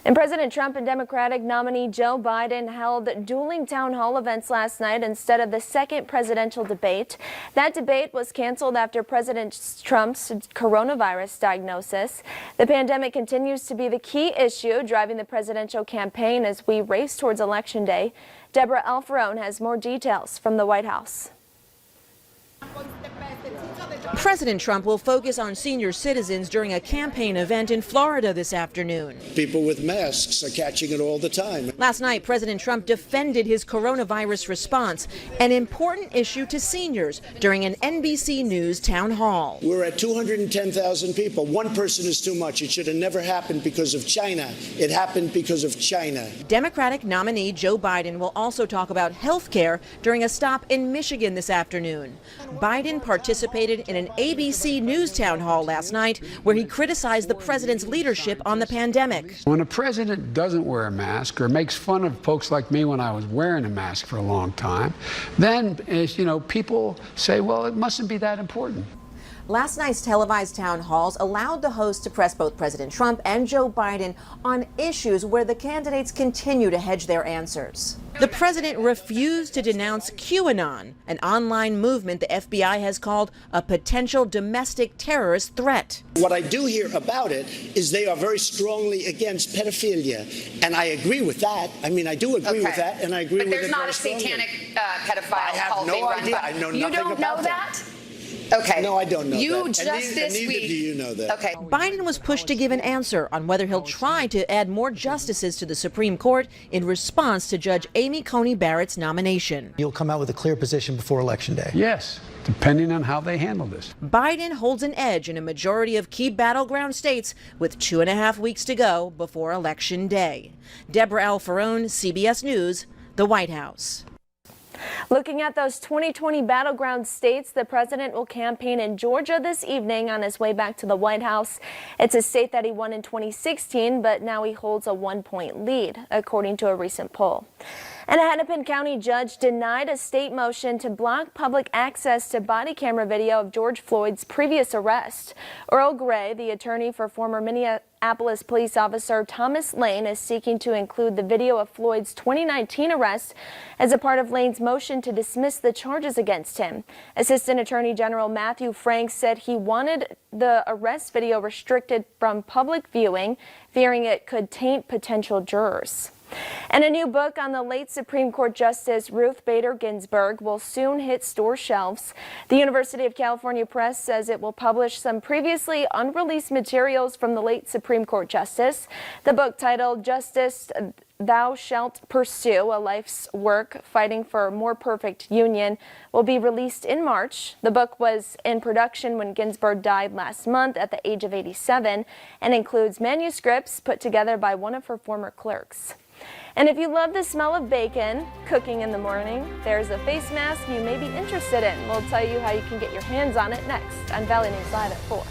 And President Trump and Democratic nominee Joe Biden held dueling town hall events last night instead of the second presidential debate. That debate was canceled after President Trump's coronavirus diagnosis. The pandemic continues to be the key issue driving the presidential campaign as we race towards Election Day. Deborah Alfarone has more details from the White House. President Trump will focus on senior citizens during a campaign event in Florida this afternoon. People with masks are catching it all the time. Last night, President Trump defended his coronavirus response, an important issue to seniors, during an NBC News town hall. We're at 210,000 people. One person is too much. It should have never happened because of China. It happened because of China. Democratic nominee Joe Biden will also talk about health care during a stop in Michigan this afternoon. Biden participated in an ABC News town hall last night where he criticized the president's leadership on the pandemic. When a president doesn't wear a mask or makes fun of folks like me when I was wearing a mask for a long time, then, people say, well, it mustn't be that important. Last night's televised town halls allowed the host to press both President Trump and Joe Biden on issues where the candidates continue to hedge their answers. The president refused to denounce QAnon, an online movement the FBI has called a potential domestic terrorist threat. What I do hear about it is they are very strongly against pedophilia, and I agree with that. I mean, I do agree with that, and I agree with it very strongly. But there's not a satanic pedophile cult being run by. I have no idea. I know nothing about that. You don't know that? Okay. No, I don't know you that. Just this neither week. do you know that. Okay. Biden was pushed to give an answer on whether he'll try to add more justices to the Supreme Court in response to Judge Amy Coney Barrett's nomination. You'll come out with a clear position before Election Day. Yes, depending on how they handle this. Biden holds an edge in a majority of key battleground states with 2.5 weeks to go before Election Day. Deborah Alfarone, CBS News, the White House. Looking at those 2020 battleground states, the president will campaign in Georgia this evening on his way back to the White House. It's a state that he won in 2016, but now he holds a 1-point lead, according to a recent poll. And a Hennepin County judge denied a state motion to block public access to body camera video of George Floyd's previous arrest. Earl Gray, the attorney for former Minneapolis police officer Thomas Lane, is seeking to include the video of Floyd's 2019 arrest as a part of Lane's motion to dismiss the charges against him. Assistant Attorney General Matthew Franks said he wanted the arrest video restricted from public viewing, fearing it could taint potential jurors. And a new book on the late Supreme Court Justice Ruth Bader Ginsburg will soon hit store shelves. The University of California Press says it will publish some previously unreleased materials from the late Supreme Court Justice. The book, titled Justice Thou Shalt Pursue, A Life's Work Fighting for a More Perfect Union, will be released in March. The book was in production when Ginsburg died last month at the age of 87 and includes manuscripts put together by one of her former clerks. And if you love the smell of bacon cooking in the morning, there's a face mask you may be interested in. We'll tell you how you can get your hands on it next on Valley News Live at 4.